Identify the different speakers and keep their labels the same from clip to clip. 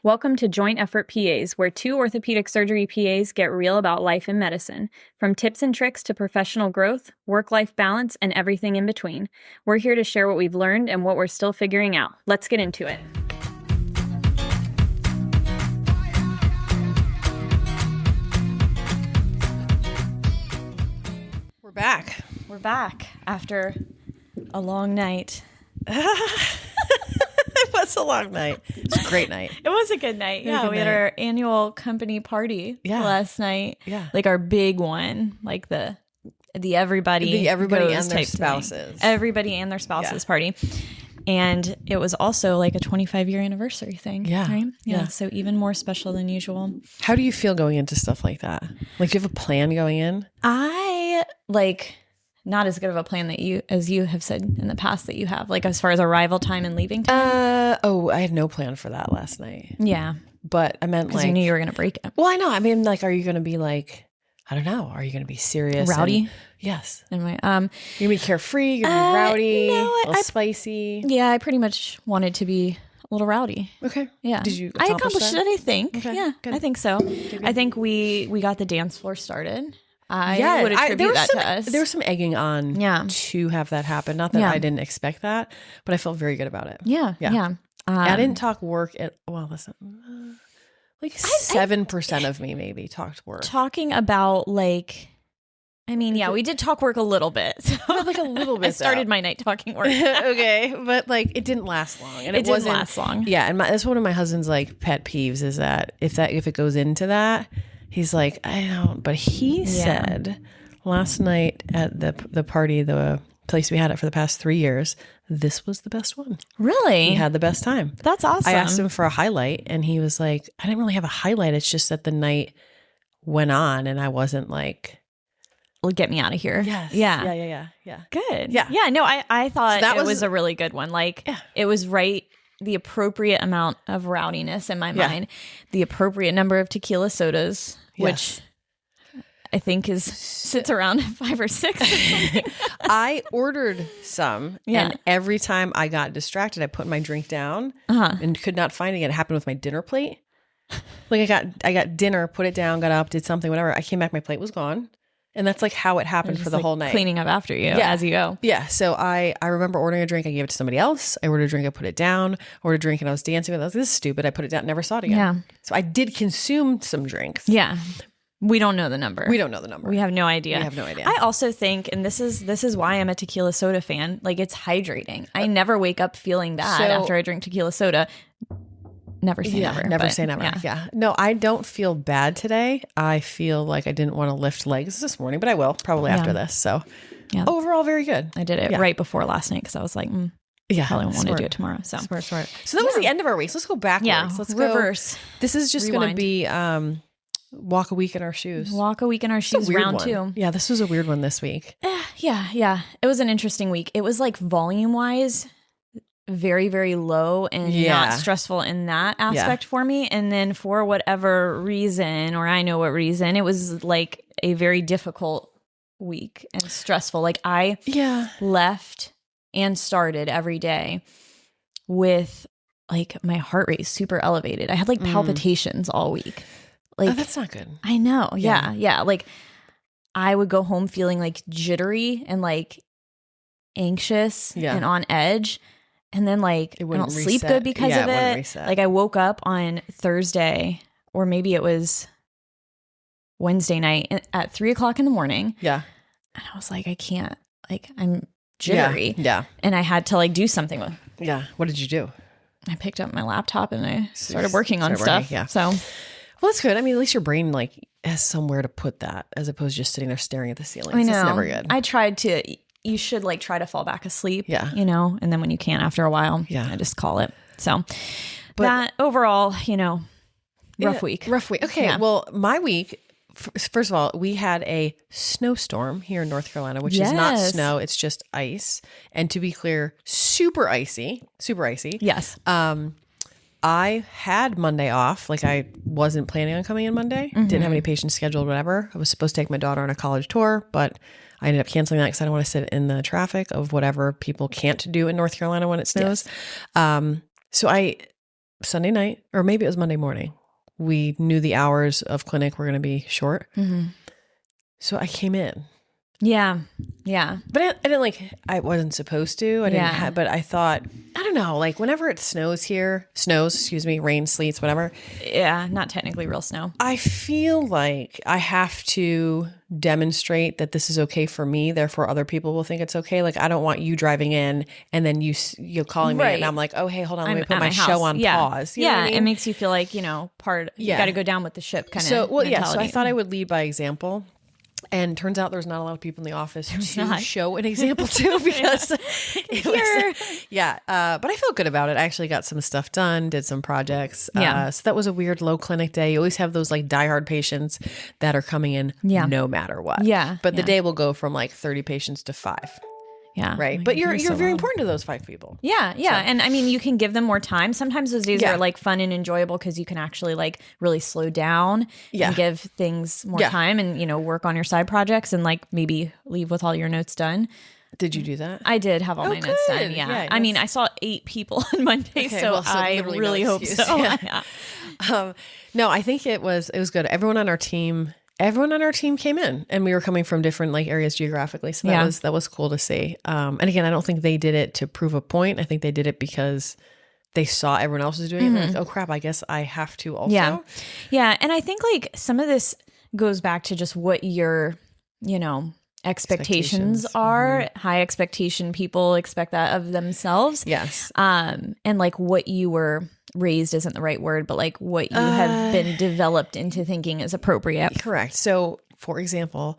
Speaker 1: Welcome to Joint Effort PAs, where two orthopedic surgery PAs get real about life in medicine. From tips and tricks to professional growth, work-life balance, and everything in between. We're here to share what we've learned and what we're still figuring out. Let's get into it.
Speaker 2: We're back.
Speaker 1: We're back after a long night.
Speaker 2: It was a long night. It was a great night.
Speaker 1: It was a good night. Yeah, we had our annual company party last night.
Speaker 2: Yeah.
Speaker 1: Like our big one, like the everybody
Speaker 2: and
Speaker 1: goes
Speaker 2: their
Speaker 1: type
Speaker 2: spouses.
Speaker 1: thing. Everybody and their spouses party. And it was also like a 25-year anniversary thing.
Speaker 2: Yeah.
Speaker 1: Right?
Speaker 2: Yeah.
Speaker 1: So even more special than usual.
Speaker 2: How do you feel going into stuff like that? Like, do you have a plan going in?
Speaker 1: I not as good of a plan as you have said in the past that you have, like as far as arrival time and leaving time.
Speaker 2: I had no plan for that last night.
Speaker 1: Yeah.
Speaker 2: But I meant
Speaker 1: Because you knew you were going to break it.
Speaker 2: Well, I know. I mean, like, are you going to be like, I don't know. Are you going to be serious?
Speaker 1: Rowdy?
Speaker 2: Yes.
Speaker 1: Anyway,
Speaker 2: you're going to be carefree. You're going to be rowdy.
Speaker 1: No,
Speaker 2: a little spicy.
Speaker 1: Yeah, I pretty much wanted to be a little rowdy.
Speaker 2: Okay.
Speaker 1: Yeah.
Speaker 2: Did you
Speaker 1: I accomplished
Speaker 2: that?
Speaker 1: it, I think.
Speaker 2: Okay,
Speaker 1: Yeah,
Speaker 2: good.
Speaker 1: I think so.
Speaker 2: Good.
Speaker 1: I think we got the dance floor started. I would attribute that to us.
Speaker 2: There was some egging on to have that happen. Not that I didn't expect that, but I felt very good about it.
Speaker 1: Yeah.
Speaker 2: I didn't talk work listen, like 7% of me maybe talked work.
Speaker 1: Talking about we did talk work a little bit. So
Speaker 2: like a little bit.
Speaker 1: I started my night talking work.
Speaker 2: Okay, but like it didn't last long, and
Speaker 1: it didn't last long.
Speaker 2: Yeah, and that's one of my husband's like pet peeves is that if it goes into that. He's like, I don't, but he said last night at the party, the place we had it for the past 3 years, this was the best one.
Speaker 1: Really?
Speaker 2: He had the best time.
Speaker 1: That's awesome.
Speaker 2: I asked him for a highlight and he was like, I didn't really have a highlight. It's just that the night went on and I wasn't like,
Speaker 1: well, get me out of here.
Speaker 2: Yes.
Speaker 1: Yeah. Good.
Speaker 2: Yeah.
Speaker 1: Yeah. No, I thought
Speaker 2: so
Speaker 1: it was a really good one. Like it was the appropriate amount of rowdiness in my mind, the appropriate number of tequila sodas, which I think sits around 5 or 6.
Speaker 2: I ordered some, and every time I got distracted, I put my drink down and could not find it again. It happened with my dinner plate. Like I got dinner, put it down, got up, did something, whatever. I came back, my plate was gone. And that's like how it happened for the whole night.
Speaker 1: Cleaning up after you as you go.
Speaker 2: Yeah. So I remember ordering a drink. I gave it to somebody else. I ordered a drink. I put it down. Ordered a drink and I was dancing with it. I was like, this is stupid. I put it down. Never saw it again. Yeah. So I did consume some drinks.
Speaker 1: Yeah. We don't know the number.
Speaker 2: We don't know the number.
Speaker 1: We have no idea.
Speaker 2: We have no idea.
Speaker 1: I also think, and this is why I'm a tequila soda fan, like it's hydrating. I never wake up feeling bad after I drink tequila soda. Never say never.
Speaker 2: Never say never. Yeah. No, I don't feel bad today. I feel like I didn't want to lift legs this morning, but I will probably after this. So overall, very good.
Speaker 1: I did it right before last night because I was like, probably won't want to do it tomorrow. So
Speaker 2: smart. So that was the end of our week. So let's go backwards.
Speaker 1: Yeah.
Speaker 2: Let's
Speaker 1: reverse.
Speaker 2: This is just going to be walk a week in our shoes.
Speaker 1: Walk a week in our shoes, round 2.
Speaker 2: Yeah, this was a weird one this week.
Speaker 1: Yeah. It was an interesting week. It was like volume wise, very, very low and not stressful in that aspect for me. And then for whatever reason, or I know what reason, it was like a very difficult week and stressful. Like I left and started every day with like my heart rate super elevated. I had like palpitations all week. Like
Speaker 2: that's not good.
Speaker 1: I know. Yeah. Like I would go home feeling like jittery and like anxious and on edge. And then like I don't sleep good because of it. Like I woke up on Thursday or maybe it was Wednesday night at 3:00 in the morning.
Speaker 2: Yeah.
Speaker 1: And I was like, I can't, like I'm jittery.
Speaker 2: Yeah.
Speaker 1: And I had to like do something with.
Speaker 2: Yeah. What did you do?
Speaker 1: I picked up my laptop and I started working on stuff. So,
Speaker 2: well, that's good. I mean, at least your brain like has somewhere to put that as opposed to just sitting there staring at the ceiling.
Speaker 1: I know.
Speaker 2: It's never good.
Speaker 1: I tried to. You should like try to fall back asleep, and then when you can't after a while, I just call it. So that overall, rough week.
Speaker 2: Okay. Yeah. Well, my week, first of all, we had a snowstorm here in North Carolina, which is not snow. It's just ice. And to be clear, super icy.
Speaker 1: Yes.
Speaker 2: I had Monday off. Like I wasn't planning on coming in Monday. Didn't have any patients scheduled, whatever. I was supposed to take my daughter on a college tour, but I ended up canceling that because I don't want to sit in the traffic of whatever people can't do in North Carolina when it snows. So I Sunday night, or maybe it was Monday morning. We knew the hours of clinic were going to be short. Mm-hmm. So I came in.
Speaker 1: Yeah. Yeah.
Speaker 2: But I didn't I wasn't supposed to. I didn't but I thought, I don't know, whenever it rain, sleets, whatever.
Speaker 1: Yeah. Not technically real snow.
Speaker 2: I feel like I have to demonstrate that this is okay for me. Therefore, other people will think it's okay. I don't want you driving in and then you're calling me and I'm like, oh, hey, hold on. Let me put my show on pause. You know what I mean?
Speaker 1: It makes you feel like, you got to go down with the ship kind of mentality.
Speaker 2: So I thought I would lead by example. And turns out there's not a lot of people in the office to show an example to because it was, but I felt good about it. I actually got some stuff done, did some projects. So that was a weird low clinic day. You always have those diehard patients that are coming in no matter what.
Speaker 1: Yeah.
Speaker 2: But the day will go from 30 patients to 5.
Speaker 1: Yeah.
Speaker 2: Right. But you're very important to those 5 people.
Speaker 1: Yeah. Yeah. So. And I mean, you can give them more time. Sometimes those days are fun and enjoyable because you can actually really slow down and give things more time and, work on your side projects and maybe leave with all your notes done.
Speaker 2: Did you do that?
Speaker 1: I did have all my notes done. Yeah. I mean, I saw 8 people on Monday, so I really hope so.
Speaker 2: Yeah. No, I think it was good. Everyone on our team came in and we were coming from different areas geographically. So that was cool to see. And again, I don't think they did it to prove a point. I think they did it because they saw everyone else was doing it. Oh crap, I guess I have to also.
Speaker 1: Yeah. Yeah. And I think some of this goes back to just what your, expectations are. Mm-hmm. High expectation people expect that of themselves.
Speaker 2: Yes.
Speaker 1: And what you were raised isn't the right word, but what you have been developed into thinking is appropriate.
Speaker 2: Correct. So for example,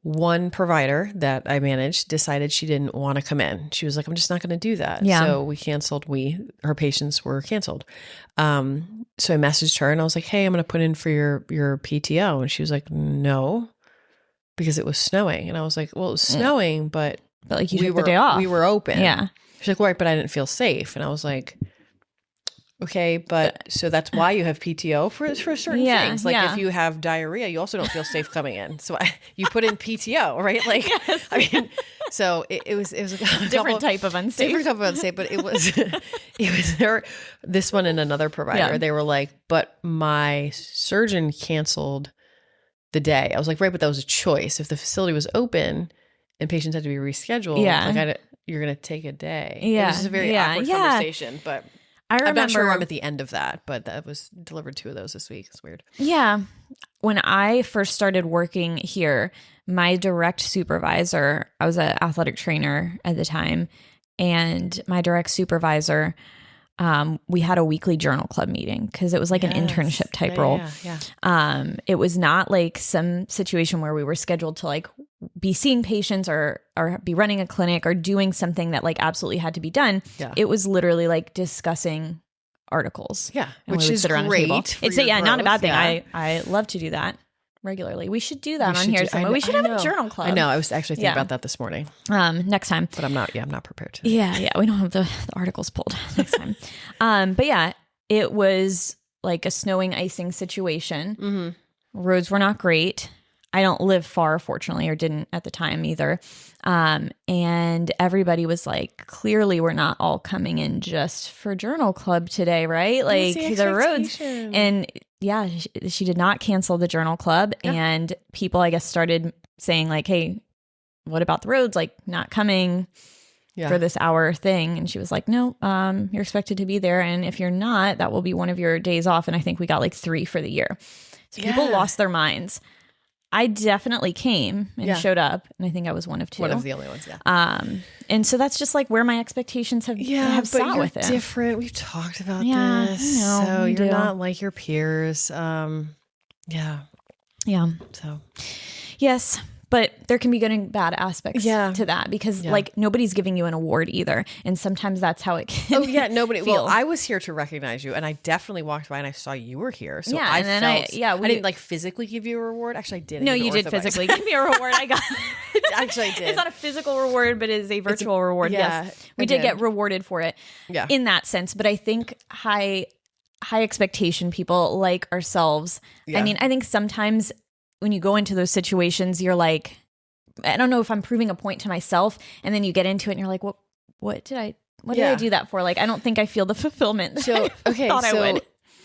Speaker 2: one provider that I managed decided she didn't want to come in. She was like, I'm just not going to do that. Yeah. So we canceled. Her patients were canceled. So I messaged her and I was like, hey, I'm going to put in for your PTO. And she was like, no, because it was snowing. And I was like, well, it was snowing, but
Speaker 1: you took the day off.
Speaker 2: We were open.
Speaker 1: Yeah.
Speaker 2: She's like, right, but I didn't feel safe. And I was like, okay, but so that's why you have PTO for certain things. If you have diarrhea, you also don't feel safe coming in. So you put in PTO, right?
Speaker 1: Yes.
Speaker 2: I mean, so it was a
Speaker 1: different type of unsafe.
Speaker 2: Different type of unsafe, but it was there. This one and another provider, they were like, but my surgeon canceled the day. I was like, right, but that was a choice. If the facility was open and patients had to be rescheduled, you're going to take a day.
Speaker 1: Yeah.
Speaker 2: It was a very awkward conversation, but I'm not sure I'm at the end of that, but that was delivered 2 of those this week. It's weird.
Speaker 1: Yeah. When I first started working here, my direct supervisor, I was an athletic trainer at the time, and my direct supervisor, we had a weekly journal club meeting because it was an internship type role. Yeah. It was not some situation where we were scheduled to be seeing patients or be running a clinic or doing something that absolutely had to be done. Yeah. It was literally discussing articles.
Speaker 2: Yeah. Which is great.
Speaker 1: It's not a bad thing. Yeah. I love to do that regularly. We should do that on here somewhere. We should have a journal club.
Speaker 2: I know. I was actually thinking about that this morning.
Speaker 1: Next time.
Speaker 2: But I'm not prepared to.
Speaker 1: Yeah. We don't have the articles pulled next time. But yeah, it was a snowing, icing situation. Mm-hmm. Roads were not great. I don't live far, fortunately, or didn't at the time either. And everybody was clearly we're not all coming in just for journal club today, right? The roads. And yeah, she did not cancel the journal club. Yeah. And people, I guess, started saying hey, what about the roads? Not coming for this hour thing. And she was like, no, you're expected to be there. And if you're not, that will be one of your days off. And I think we got 3 for the year. So people lost their minds. I definitely came and showed up, and I think I was one of 2.
Speaker 2: One of the only ones, yeah.
Speaker 1: And so that's just where my expectations have sat with it.
Speaker 2: Different. We've talked about this. So you're not like your peers. Yeah. So
Speaker 1: yes. But there can be good and bad aspects to that because nobody's giving you an award either. And sometimes that's how it can
Speaker 2: nobody.
Speaker 1: feel.
Speaker 2: Well, I was here to recognize you and I definitely walked by and I saw you were here. So I didn't physically give you a reward. Actually, I did.
Speaker 1: No, you did physically give me a reward. I got
Speaker 2: Actually, I did.
Speaker 1: It's not a physical reward, but it is a virtual reward.
Speaker 2: Yeah,
Speaker 1: yes. We did get rewarded for it in that sense. But I think high expectation people like ourselves. I mean, I think sometimes when you go into those situations, you're I don't know if I'm proving a point to myself. And then you get into it and you're like, what did I did I do that for? Like, I don't think I feel the fulfillment that I would.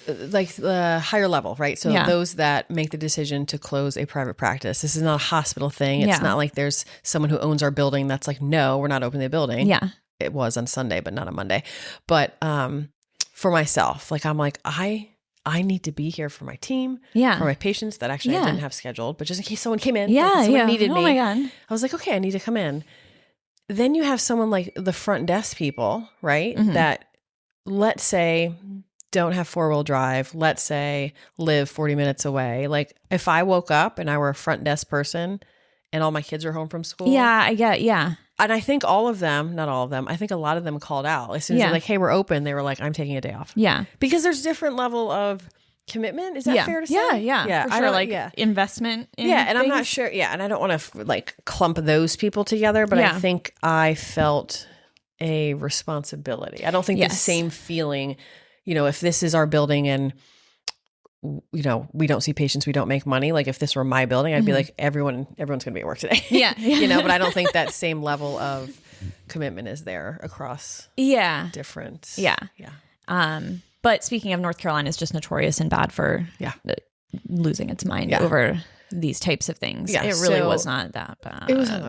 Speaker 2: Like the higher level, right? So those that make the decision to close a private practice. This is not a hospital thing. It's not like there's someone who owns our building that's like, no, we're not opening the building.
Speaker 1: Yeah.
Speaker 2: It was on Sunday, but not on Monday. But for myself, like I'm like, I need to be here for my team, for my patients that actually I didn't have scheduled, but just in case someone came in, someone needed me.
Speaker 1: My God.
Speaker 2: I was like, okay, I need to come in. Then you have someone like the front desk people, right? That let's say don't have 4-wheel drive, let's say live 40 minutes away. Like if I woke up and I were a front desk person and all my kids are home from school.
Speaker 1: Yeah, I get,
Speaker 2: And I think all of them, not all of them, I think a lot of them called out. As soon as they're like, hey, we're open, they were like, I'm taking a day off.
Speaker 1: Yeah.
Speaker 2: Because there's different level of commitment. Is that fair to say?
Speaker 1: Yeah. For sure, investment in
Speaker 2: and
Speaker 1: things.
Speaker 2: I'm not sure. Yeah. And I don't want to like clump those people together, but I think I felt a responsibility. I don't think the same feeling, if this is our building and, we don't see patients, we don't make money. Like if this were my building, I'd be like, everyone's going to be at work today.
Speaker 1: Yeah.
Speaker 2: But I don't think that same level of commitment is there across different.
Speaker 1: Yeah. But speaking of, North Carolina is just notorious and bad for losing its mind over these types of things. Yeah, it really was not that bad.
Speaker 2: It was not that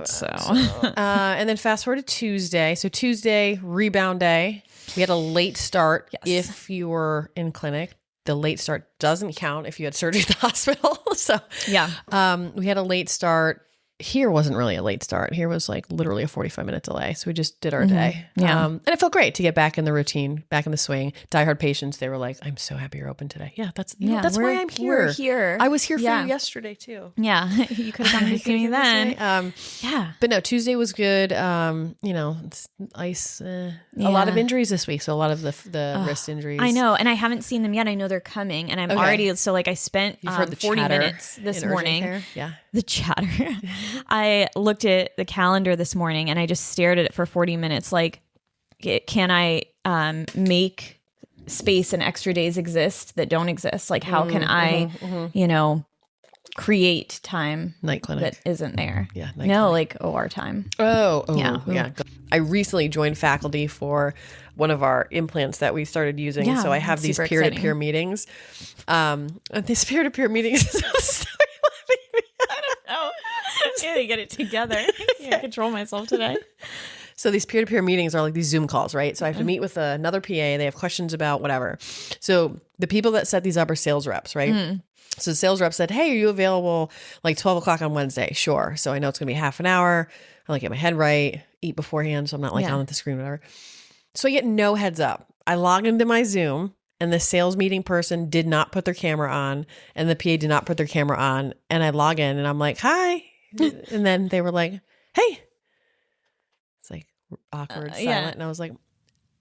Speaker 2: bad. So. And then fast forward to Tuesday. So Tuesday, rebound day. We had a late start if you were in clinic. The late start doesn't count if you had surgery at the hospital. So we had a late start. Here wasn't really a late start. Here was like literally a 45-minute delay. So we just did our day. Yeah. And it felt great to get back in the routine, back in the swing. Diehard patients, they were like, I'm so happy you're open today. Yeah, that's why I'm here.
Speaker 1: We're here.
Speaker 2: I was here for you yesterday too.
Speaker 1: Yeah. You could have come to see me then.
Speaker 2: But no, Tuesday was good. It's ice. A lot of injuries this week. So a lot of the wrist injuries.
Speaker 1: I know. And I haven't seen them yet. I know they're coming. And I'm already, so like I spent 40 minutes this morning.
Speaker 2: Yeah.
Speaker 1: The chatter. I looked at the calendar this morning and I just stared at it for 40 minutes. Like, can I make space and extra days exist that don't exist? Like, how can I, create time
Speaker 2: night clinic
Speaker 1: that isn't there?
Speaker 2: Yeah.
Speaker 1: Like OR time.
Speaker 2: Yeah. I recently joined faculty for one of our implants that we started using. Yeah, so I have these peer-to-peer meetings. And these peer-to-peer meetings
Speaker 1: I gotta get it together. I can't control myself today.
Speaker 2: So these peer-to-peer meetings are like these Zoom calls, right? So I have to meet with another PA. They have questions about whatever. So the people that set these up are sales reps, right? So the sales rep said, hey, are you available like 12 o'clock on Wednesday? Sure. So I know it's going to be half an hour. I like get my head right, eat beforehand. So I'm not like on the screen, whatever. So I get no heads up. I log into my Zoom and the sales meeting person did not put their camera on and the PA did not put their camera on. And I log in and I'm like, hi. And then they were like, hey. It's like awkward, silent. And I was like,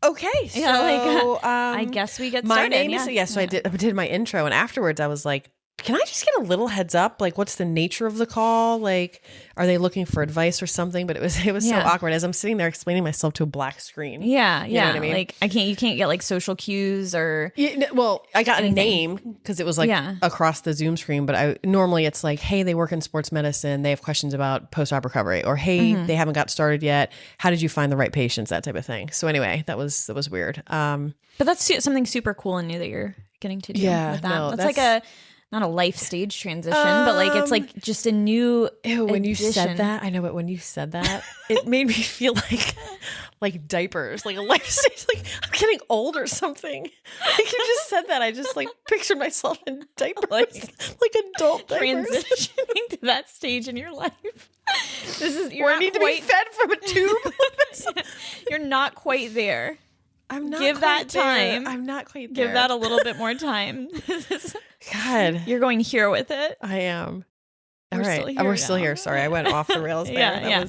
Speaker 2: okay. So
Speaker 1: I guess we get started.
Speaker 2: My name is, so I did my intro. And afterwards I was like, can I just get a little heads up? Like, what's the nature of the call? Like, are they looking for advice or something? But it was so awkward as I'm sitting there explaining myself to a black screen.
Speaker 1: Yeah.
Speaker 2: You know what I mean?
Speaker 1: Like, you can't get like social cues or.
Speaker 2: Well, I got anything. A name because it was like across the Zoom screen. But normally it's like, hey, they work in sports medicine. They have questions about post-op recovery, or hey, they haven't got started yet. How did you find the right patients? That type of thing. So anyway, that was weird.
Speaker 1: But that's something super cool and new that you're getting to do. Yeah, with that. No, that's like not a life stage transition, but like it's like just a new
Speaker 2: when you said that, I know, but when you said that, it made me feel like diapers, like a life stage, like I'm getting old or something. Like you just said that, I just like pictured myself in diapers, like adult diapers.
Speaker 1: Transitioning to that stage in your life.
Speaker 2: I need to be fed from a tube.
Speaker 1: You're not quite there.
Speaker 2: I'm not.
Speaker 1: Give that time.
Speaker 2: There. I'm not quite there.
Speaker 1: Give that a little bit more time.
Speaker 2: God,
Speaker 1: you're going here with it.
Speaker 2: I am. All right, we're still here. Sorry, I went off the rails there.
Speaker 1: Yeah.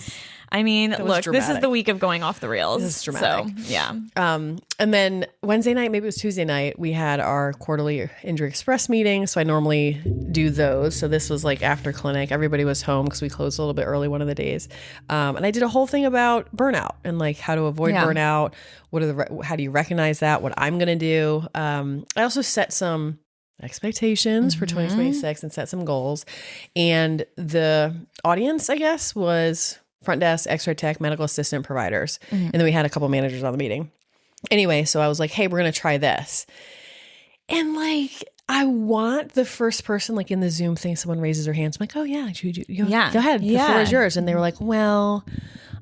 Speaker 1: I mean, look, this is the week of going off the rails.
Speaker 2: This is dramatic.
Speaker 1: So, yeah.
Speaker 2: And then Wednesday night, maybe it was Tuesday night, we had our quarterly Injury Express meeting. So I normally do those. So this was like after clinic. Everybody was home because we closed a little bit early one of the days. And I did a whole thing about burnout and like how to avoid burnout. How do you recognize that? What I'm going to do. I also set some expectations for 2026 and set some goals. And the audience, I guess, was front desk, x-ray tech, medical assistant, providers. And then we had a couple managers on the meeting. Anyway, so I was like, hey, we're going to try this. And like, I want the first person, like in the Zoom thing, someone raises their hands. I'm like, oh yeah, go ahead. The floor is yours. And they were like, well,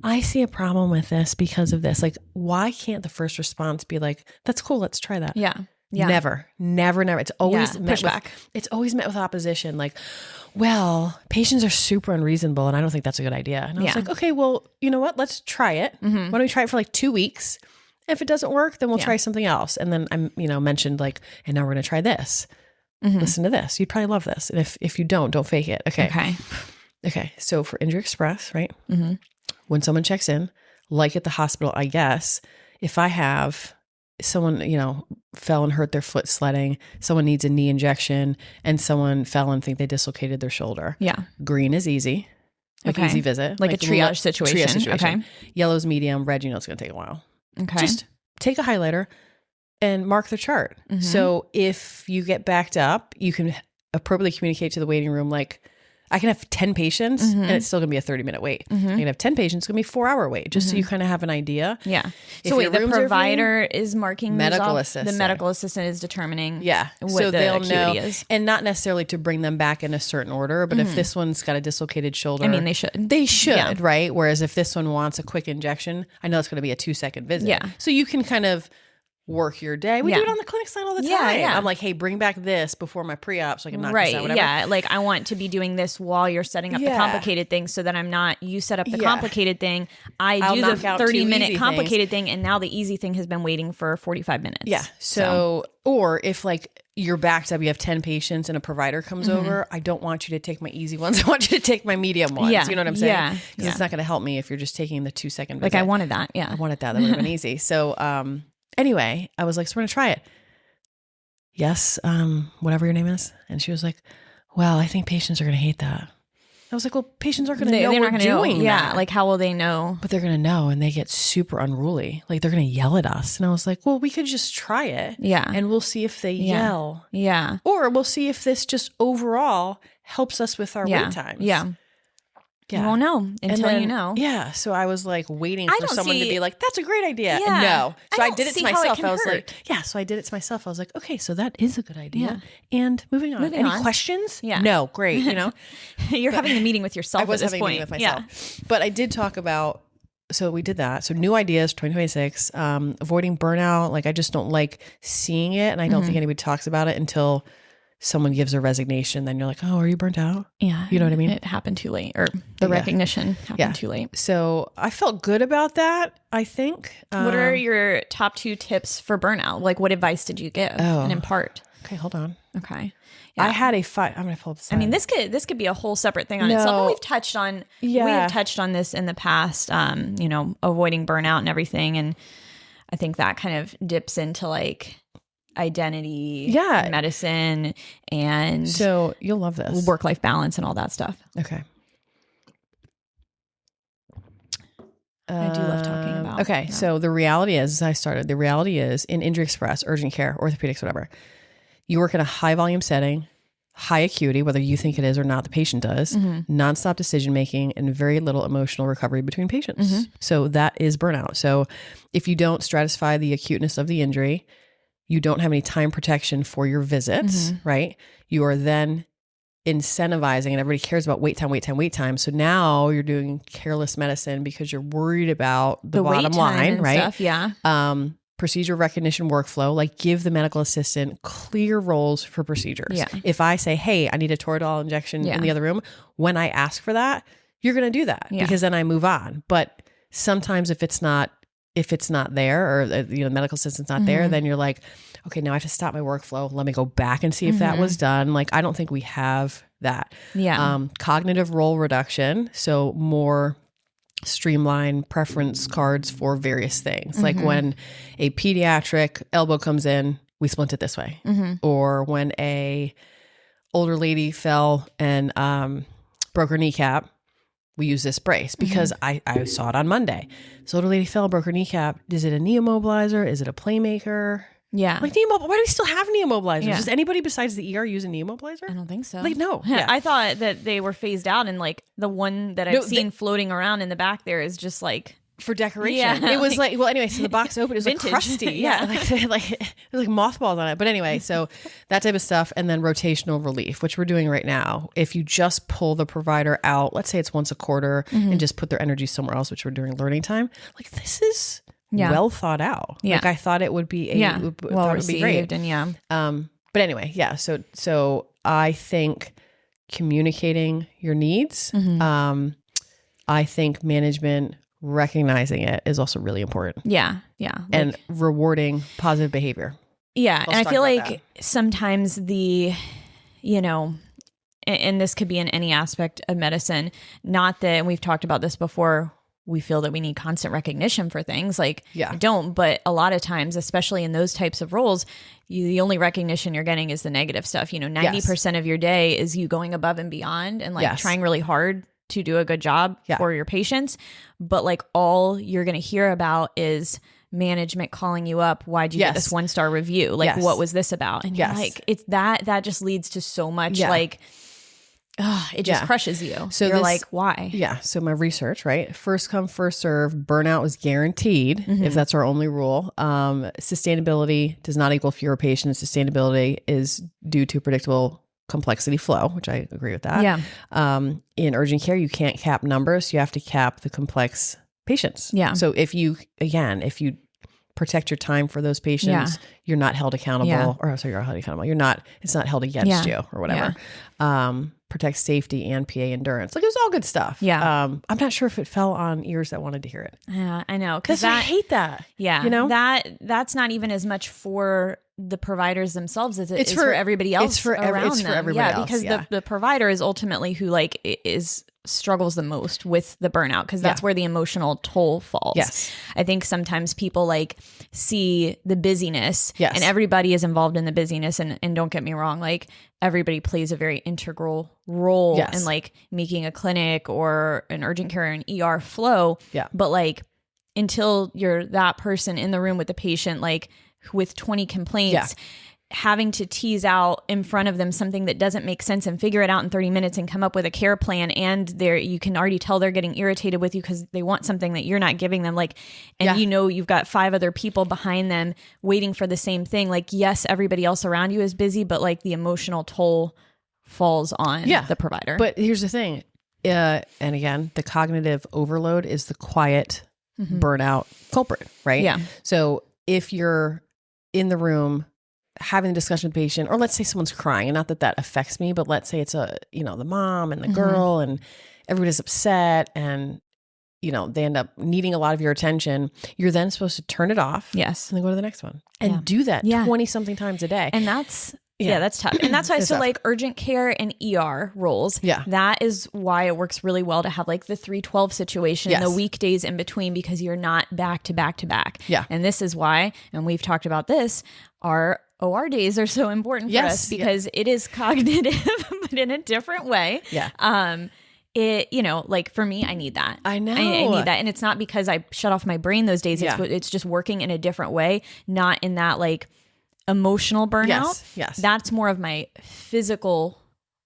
Speaker 2: I see a problem with this because of this. Like, why can't the first response be like, that's cool, let's try that?
Speaker 1: Yeah.
Speaker 2: Never. It's always pushback. It's always met with opposition. Like, well, patients are super unreasonable and I don't think that's a good idea. And I was like, okay, well, you know what? Let's try it. Why don't we try it for like 2 weeks? If it doesn't work, then we'll try something else. And then I, mentioned like, and now we're going to try this. Listen to this. You'd probably love this. And if you don't fake it. Okay. So for Injury Express, right? When someone checks in, like at the hospital, I guess, if I have someone, fell and hurt their foot sledding, someone needs a knee injection, and someone fell and think they dislocated their shoulder. Yeah. Green is easy. Easy visit.
Speaker 1: Like a triage situation. Okay.
Speaker 2: Yellow's medium. Red, it's going to take a while. Okay. Just take a highlighter and mark the chart. So if you get backed up, you can appropriately communicate to the waiting room, like, I can have 10 patients and it's still going to be a 30-minute wait. I can have 10 patients, it's going to be a 4-hour wait, just so you kind of have an idea. Yeah.
Speaker 1: So wait, the provider is marking
Speaker 2: medical assistant.
Speaker 1: The medical assistant is determining what
Speaker 2: so they'll know,
Speaker 1: is.
Speaker 2: And not necessarily to bring them back in a certain order, but if this one's got a dislocated shoulder.
Speaker 1: I mean, they should.
Speaker 2: They should, right? Whereas if this one wants a quick injection, I know it's going to be a 2-second visit. Yeah. So you can kind of work your day. We do it on the clinic side all the time. Yeah. I'm like, hey, bring back this before my pre-op so I can knock this out, whatever.
Speaker 1: Yeah, like I want to be doing this while you're setting up the complicated thing so that I'm not, you set up the complicated thing, I'll do the 30-minute complicated thing, and now the easy thing has been waiting for 45 minutes.
Speaker 2: Yeah. So, or if like you're backed up, you have 10 patients and a provider comes over, I don't want you to take my easy ones. I want you to take my medium ones. You know what I'm saying? Yeah. Because it's not going to help me if you're just taking the 2-second visit.
Speaker 1: Like I wanted that. Yeah.
Speaker 2: I wanted that. That would have been easy. So, anyway, I was like, so we're going to try it. Yes. Whatever your name is. And she was like, well, I think patients are going to hate that. I was like, well, patients aren't going to know we're doing that.
Speaker 1: Yeah. Like how will they know?
Speaker 2: But they're going to know, and they get super unruly. Like they're going to yell at us. And I was like, well, we could just try it. Yeah. And we'll see if they yell. Yeah. Or we'll see if this just overall helps us with our wait times.
Speaker 1: Yeah. You won't know until you know.
Speaker 2: Yeah. So I was like waiting for someone to be like, that's a great idea. Yeah. No. So I did it to myself. I was like, so I did it to myself. I was like, okay, so that is a good idea. Yeah. And moving on. Any questions? Yeah. No. Great.
Speaker 1: You're having a meeting with yourself. I was having a meeting with myself.
Speaker 2: Yeah. But I did talk about, so we did that. So new ideas, 2026, avoiding burnout. Like I just don't like seeing it. And I don't think anybody talks about it until someone gives a resignation, then you're like, oh, are you burnt out?
Speaker 1: Yeah.
Speaker 2: You know what I mean?
Speaker 1: It happened too late, or the recognition happened too late.
Speaker 2: So I felt good about that, I think.
Speaker 1: What are your top 2 tips for burnout? Like what advice did you give and impart?
Speaker 2: Okay, hold on.
Speaker 1: Okay.
Speaker 2: Yeah. I had I'm going to pull up the slide.
Speaker 1: I mean, this could be a whole separate thing on itself. And we've touched on, we have touched on this in the past, avoiding burnout and everything. And I think that kind of dips into like identity, medicine, and
Speaker 2: so you'll love this,
Speaker 1: work-life balance and all that stuff.
Speaker 2: Okay.
Speaker 1: I do love talking about.
Speaker 2: Okay. That. So the reality is, in Injury Express, urgent care, orthopedics, whatever, you work in a high volume setting, high acuity, whether you think it is or not, the patient does, nonstop decision-making, and very little emotional recovery between patients. So that is burnout. So if you don't stratify the acuteness of the injury, you don't have any time protection for your visits, right? You are then incentivizing, and everybody cares about wait time. So now you're doing careless medicine because you're worried about the bottom line, right?
Speaker 1: Stuff, yeah.
Speaker 2: Procedure recognition workflow, like give the medical assistant clear roles for procedures. Yeah. If I say, hey, I need a toradol injection in the other room, when I ask for that, you're going to do that because then I move on. But sometimes if it's not there, or the medical assistant's not there, then you're like, okay, now I have to stop my workflow. Let me go back and see if that was done. Like, I don't think we have that. Yeah. Cognitive role reduction. So more streamlined preference cards for various things. Like when a pediatric elbow comes in, we splint it this way. Or when a older lady fell and broke her kneecap, we use this brace because I saw it on Monday. So older lady fell, broke her kneecap. Is it a knee immobilizer? Is it a playmaker?
Speaker 1: Yeah.
Speaker 2: Like why do we still have knee immobilizers? Does anybody besides the ER use a knee immobilizer?
Speaker 1: I don't think so.
Speaker 2: Like, no.
Speaker 1: Yeah. I thought that they were phased out, and like the one that I've seen floating around in the back there is just like
Speaker 2: for decoration. It was like, well, anyway, so the box opened, it was
Speaker 1: vintage.
Speaker 2: like crusty. Yeah. like it was like mothballs on it. But anyway, so that type of stuff. And then rotational relief, which we're doing right now. If you just pull the provider out, let's say it's once a quarter and just put their energy somewhere else, which we're doing learning time. Like this is well thought out.
Speaker 1: Yeah.
Speaker 2: Like I thought it would be
Speaker 1: well received and
Speaker 2: but anyway, yeah. So I think communicating your needs, I think management recognizing it is also really important.
Speaker 1: Yeah. Yeah.
Speaker 2: And rewarding positive behavior.
Speaker 1: Yeah. And I feel like sometimes and this could be in any aspect of medicine, not that, and we've talked about this before, we feel that we need constant recognition for things. Like, I don't, but a lot of times, especially in those types of roles, the only recognition you're getting is the negative stuff. 90% of your day is you going above and beyond and like trying really hard to do a good job for your patients. But like all you're going to hear about is management calling you up. Why'd you get this 1-star review? Like, what was this about? And you're like, it's that just leads to so much like, it just crushes you. So you're like, why? Yeah.
Speaker 2: So my research, right? First come, first serve. Burnout is guaranteed if that's our only rule. Sustainability does not equal fewer patients. Sustainability is due to predictable complexity flow, which I agree with that.
Speaker 1: Yeah.
Speaker 2: In urgent care, you can't cap numbers. You have to cap the complex patients.
Speaker 1: Yeah.
Speaker 2: So if you protect your time for those patients, you're not held accountable or sorry, you're held accountable. It's not held against you or whatever. Protect safety and PA endurance. Like it was all good stuff.
Speaker 1: Yeah.
Speaker 2: I'm not sure if it fell on ears that wanted to hear it.
Speaker 1: Yeah, I know.
Speaker 2: Because I hate that.
Speaker 1: Yeah. That's not even as much for the providers themselves as it's for everybody else.
Speaker 2: It's for everybody else.
Speaker 1: Because the provider is ultimately who like struggles the most with the burnout, because that's where the emotional toll falls.
Speaker 2: Yes.
Speaker 1: I think sometimes people like see the busyness and everybody is involved in the busyness. And don't get me wrong, like everybody plays a very integral role in like making a clinic or an urgent care or an ER flow.
Speaker 2: Yeah.
Speaker 1: But like until you're that person in the room with the patient, like with 20 complaints, having to tease out in front of them something that doesn't make sense and figure it out in 30 minutes and come up with a care plan. And you can already tell they're getting irritated with you because they want something that you're not giving them. Like, and you've got 5 other people behind them waiting for the same thing. Like, yes, everybody else around you is busy, but like the emotional toll falls on the provider.
Speaker 2: But here's the thing. And again, the cognitive overload is the quiet burnout culprit, right?
Speaker 1: Yeah.
Speaker 2: So if you're in the room having a discussion with the patient, or let's say someone's crying, and not that affects me, but let's say it's the mom and the girl and everybody's upset and, they end up needing a lot of your attention. You're then supposed to turn it off.
Speaker 1: Yes.
Speaker 2: And then go to the next one and do that 20 something times a day.
Speaker 1: And that's tough. And that's why, so like urgent care and ER roles, that is why it works really well to have like the 312 situation, the weekdays in between, because you're not back to back to back.
Speaker 2: Yeah.
Speaker 1: And this is why, and we've talked about this, our OR days are so important for us because it is cognitive, but in a different way.
Speaker 2: Yeah.
Speaker 1: Like for me, I need that.
Speaker 2: I know.
Speaker 1: I need that. And it's not because I shut off my brain those days. It's just working in a different way, not in that like emotional burnout.
Speaker 2: Yes.
Speaker 1: That's more of my physical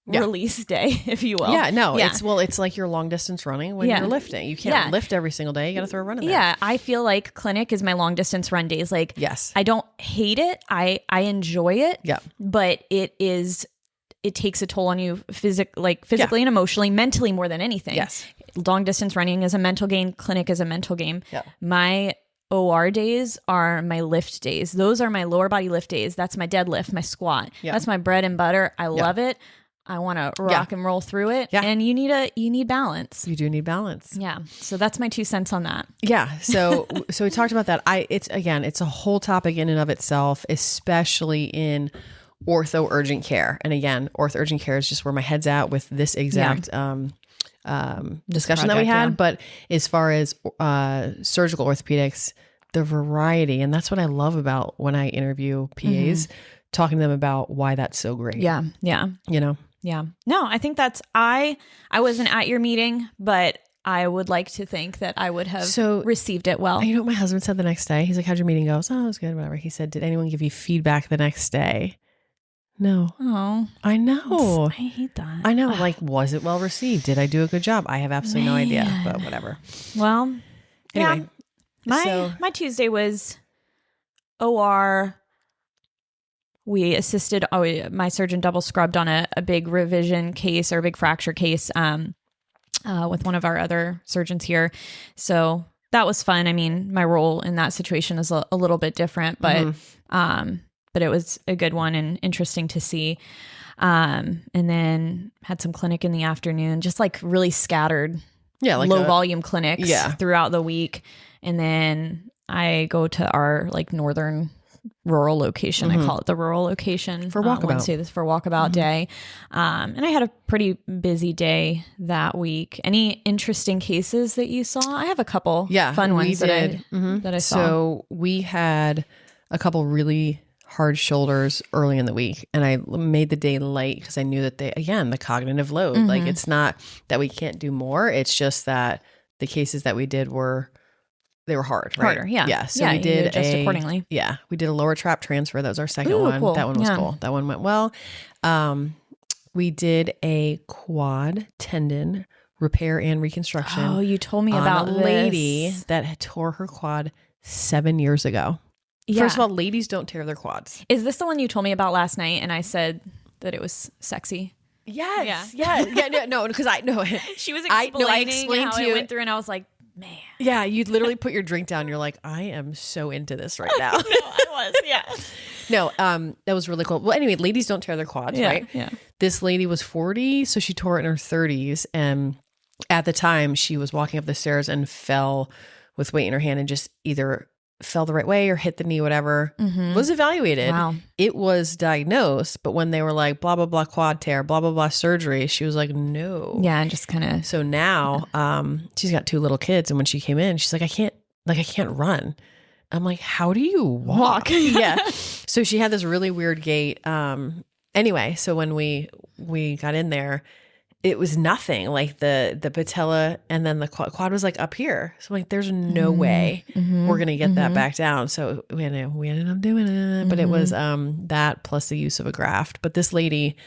Speaker 1: release day, if you will.
Speaker 2: Yeah, no, it's like your long distance running when you're lifting. You can't lift every single day. You got to throw a run in there.
Speaker 1: Yeah, I feel like clinic is my long distance run days. Like, I don't hate it. I enjoy it.
Speaker 2: Yeah.
Speaker 1: But it takes a toll on you physically and emotionally, mentally more than anything.
Speaker 2: Yes.
Speaker 1: Long distance running is a mental game. Clinic is a mental game.
Speaker 2: Yeah.
Speaker 1: My OR days are my lift days. Those are my lower body lift days. That's my deadlift, my squat. Yeah. That's my bread and butter. I love it. I want to rock and roll through it. Yeah. And you need balance.
Speaker 2: You do need balance.
Speaker 1: Yeah. So that's my 2 cents on that.
Speaker 2: Yeah. So we talked about that. It's a whole topic in and of itself, especially in ortho urgent care. And again, ortho urgent care is just where my head's at with this exact discussion that we had. But as far as surgical orthopedics, the variety, and that's what I love about when I interview PAs, talking to them about why that's so great.
Speaker 1: Yeah. Yeah.
Speaker 2: Yeah.
Speaker 1: No, I think I wasn't at your meeting, but I would like to think that I would have received it well.
Speaker 2: You know what my husband said the next day? He's like, how'd your meeting go? Oh, it was good, whatever. He said, did anyone give you feedback the next day? No.
Speaker 1: Oh.
Speaker 2: I know.
Speaker 1: I hate that.
Speaker 2: I know. Like, was it well received? Did I do a good job? I have absolutely no idea, but whatever.
Speaker 1: Well,
Speaker 2: anyway.
Speaker 1: My Tuesday was OR. We assisted, my surgeon double scrubbed on a big revision case or a big fracture case with one of our other surgeons here. So that was fun. I mean, my role in that situation is a little bit different, but it was a good one and interesting to see. And then had some clinic in the afternoon, just like really scattered, like low volume clinics throughout the week. And then I go to our like northern rural location. I call it the rural location
Speaker 2: for walkabout.
Speaker 1: Wednesday, this for walkabout day. And I had a pretty busy day that week. Any interesting cases that you saw? I have a couple fun ones that I saw.
Speaker 2: So we had a couple really hard shoulders early in the week, and I made the day light because I knew that the cognitive load, like it's not that we can't do more. It's just that the cases that we did were hard, right?
Speaker 1: Harder, yeah.
Speaker 2: Yeah. So we did
Speaker 1: adjust accordingly.
Speaker 2: Yeah. We did a lower trap transfer. That was our second one.
Speaker 1: Cool.
Speaker 2: That one was cool. That one went well. We did a quad tendon repair and reconstruction.
Speaker 1: Oh, you told me about
Speaker 2: a lady that had tore her quad 7 years ago.
Speaker 1: Yeah.
Speaker 2: First of all, ladies don't tear their quads.
Speaker 1: Is this the one you told me about last night? And I said that it was sexy.
Speaker 2: Yes. Yeah. No, because I know
Speaker 1: she was explaining how it went through, and I was like, man.
Speaker 2: Yeah, you literally put your drink down. You're like, I am so into this right now.
Speaker 1: No, I was. Yeah.
Speaker 2: No, that was really cool. Well, anyway, ladies don't tear their quads, right?
Speaker 1: Yeah.
Speaker 2: This lady was 40, so she tore it in her 30s, and at the time, she was walking up the stairs and fell with weight in her hand and just either fell the right way or hit the knee, whatever, was evaluated.
Speaker 1: Wow.
Speaker 2: It was diagnosed, but when they were like, blah, blah, blah, quad tear, blah, blah, blah, surgery, she was like, no.
Speaker 1: Yeah, and just kind of.
Speaker 2: So now she's got 2 little kids, and when she came in, she's like, I can't run. I'm like, how do you walk? Yeah. So she had this really weird gait. Anyway, so when we got in there, it was nothing. Like the patella and then the quad was like up here. So I'm like, there's no way we're going to get that back down. So we ended up doing it, but it was that plus the use of a graft. But this lady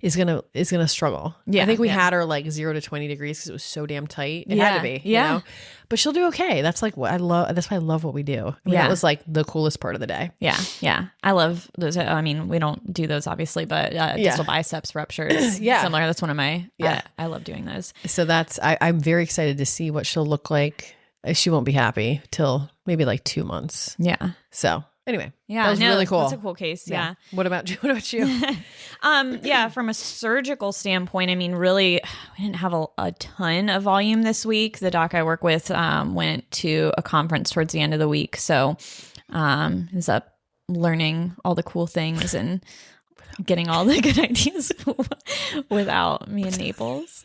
Speaker 2: is gonna struggle. Yeah, I think we had her like 0 to 20 degrees because it was so damn tight. It had to be, you know? But she'll do okay. That's like what I love. That's why I love what we do. I mean, that was like the coolest part of the day.
Speaker 1: Yeah. I love those. I mean, we don't do those obviously, but distal biceps ruptures. Similar. That's one of my. I love doing those.
Speaker 2: So I'm very excited to see what she'll look like. She won't be happy till maybe like 2 months.
Speaker 1: Yeah.
Speaker 2: So. Anyway, that was really cool.
Speaker 1: That's a cool case. Yeah.
Speaker 2: What about you?
Speaker 1: From a surgical standpoint, I mean, really, we didn't have a ton of volume this week. The doc I work with went to a conference towards the end of the week, so is up learning all the cool things and getting all the good ideas without me in Naples.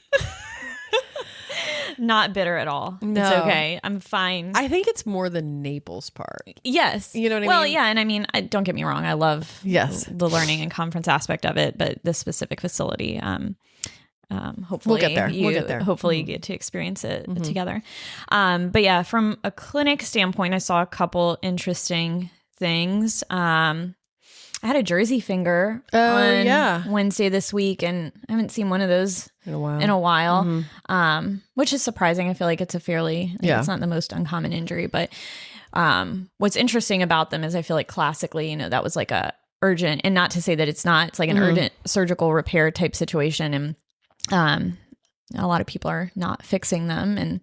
Speaker 1: Not bitter at all. No. It's okay. I'm fine.
Speaker 2: I think it's more the Naples part.
Speaker 1: Yes.
Speaker 2: You know what I mean?
Speaker 1: Well, yeah. And I mean, don't get me wrong. I love the learning and conference aspect of it, but this specific facility, hopefully
Speaker 2: we'll get there.
Speaker 1: Hopefully you get to experience it together. But yeah, from a clinic standpoint, I saw a couple interesting things. I had a jersey finger on Wednesday this week, and I haven't seen one of those in a while, which is surprising. I feel like it's it's not the most uncommon injury, but what's interesting about them is I feel like classically, that was like a urgent, and not to say that it's not, it's like an urgent surgical repair type situation, and a lot of people are not fixing them, and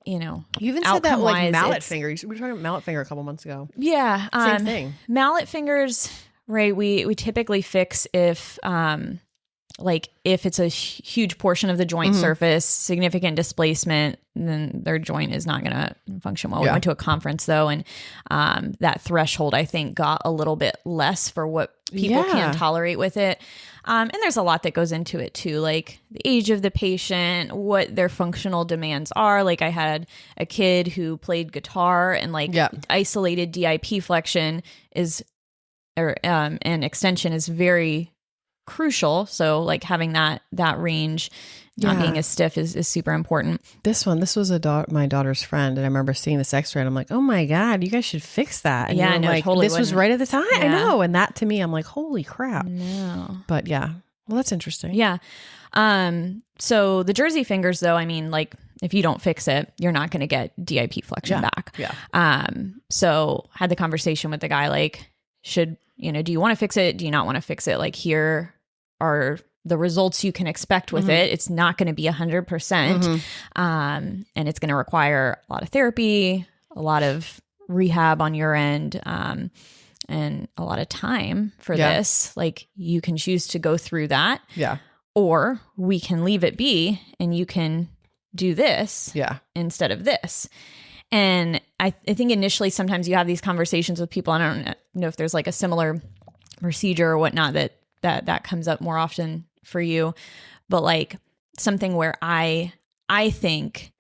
Speaker 1: you even said that like
Speaker 2: mallet finger. We were talking about mallet finger a couple months ago.
Speaker 1: Yeah,
Speaker 2: same thing.
Speaker 1: Mallet fingers. Right. We typically fix if it's a huge portion of the joint surface, significant displacement, then their joint is not going to function well. We went to a conference though, and that threshold I think got a little bit less for what people can tolerate with it. And there's a lot that goes into it too, like the age of the patient, what their functional demands are. Like I had a kid who played guitar, and isolated DIP flexion and extension is very crucial. So like having that range not being as stiff is super important.
Speaker 2: This was my daughter's friend, and I remember seeing this X-ray, and I'm like, oh my God, you guys should fix that. And
Speaker 1: yeah, no,
Speaker 2: like,
Speaker 1: totally.
Speaker 2: This was right at the time. Yeah. I know, and that to me, I'm like, holy crap.
Speaker 1: No,
Speaker 2: but yeah, well, that's interesting.
Speaker 1: Yeah. So the Jersey fingers, though, I mean, like, if you don't fix it, you're not going to get DIP flexion back.
Speaker 2: Yeah.
Speaker 1: So had the conversation with the guy, like, do you want to fix it? Do you not want to fix it? Like, here are the results you can expect with it. It's not going to be 100%. And it's going to require a lot of therapy, a lot of rehab on your end, and a lot of time for this. Like, you can choose to go through that.
Speaker 2: Yeah.
Speaker 1: Or we can leave it be and you can do this instead of this. And I think initially sometimes you have these conversations with people. I don't know if there's like a similar procedure or whatnot that comes up more often for you. But like something where I think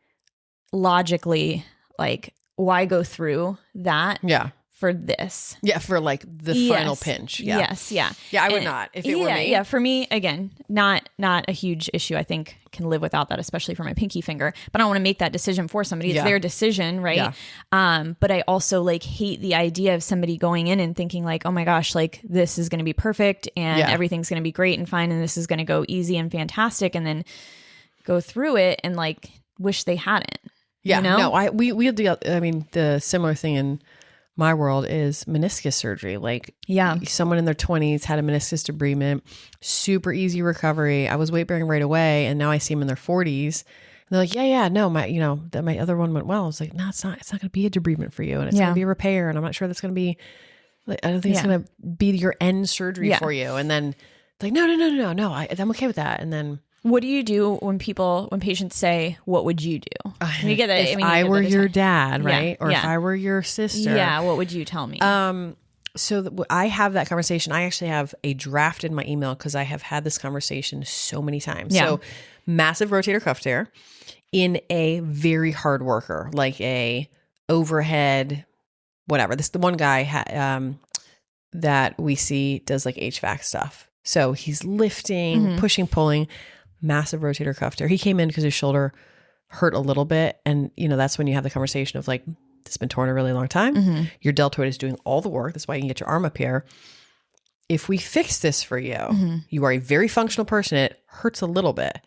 Speaker 1: logically, like, why go through that? Yeah. For this.
Speaker 2: Yeah, for like the final pinch. Yeah.
Speaker 1: Yes, yeah.
Speaker 2: Yeah, I would not if it were me.
Speaker 1: Yeah, for me, again, not a huge issue. I think can live without that, especially for my pinky finger. But I don't want to make that decision for somebody. It's their decision, right? Yeah. But I also like hate the idea of somebody going in and thinking like, oh my gosh, like this is going to be perfect and everything's going to be great and fine and this is going to go easy and fantastic, and then go through it and like wish they hadn't.
Speaker 2: Yeah,
Speaker 1: you know?
Speaker 2: No, we do. I mean, the similar thing in my world is meniscus surgery. Like, someone in their 20s had a meniscus debridement, super easy recovery. I was weight bearing right away, and now I see them in their 40s. And they're like, no, my other one went well. I was like, no, it's not going to be a debridement for you, and it's going to be a repair, and I'm not sure that's going to be. I don't think it's going to be your end surgery for you. And then like, no, I'm okay with that. And then.
Speaker 1: What do you do when patients say, what would you do? You get that,
Speaker 2: if I were your dad, right? Or if I were your sister.
Speaker 1: Yeah, what would you tell me?
Speaker 2: So I have that conversation. I actually have a draft in my email because I have had this conversation so many times. Yeah. So massive rotator cuff tear in a very hard worker, like a overhead, whatever. This the one guy that we see does like HVAC stuff. So he's lifting, pushing, pulling. Massive rotator cuff tear. He came in because his shoulder hurt a little bit. And, that's when you have the conversation of like, it's been torn a really long time. Your deltoid is doing all the work. That's why you can get your arm up here. If we fix this for you, you are a very functional person. It hurts a little bit.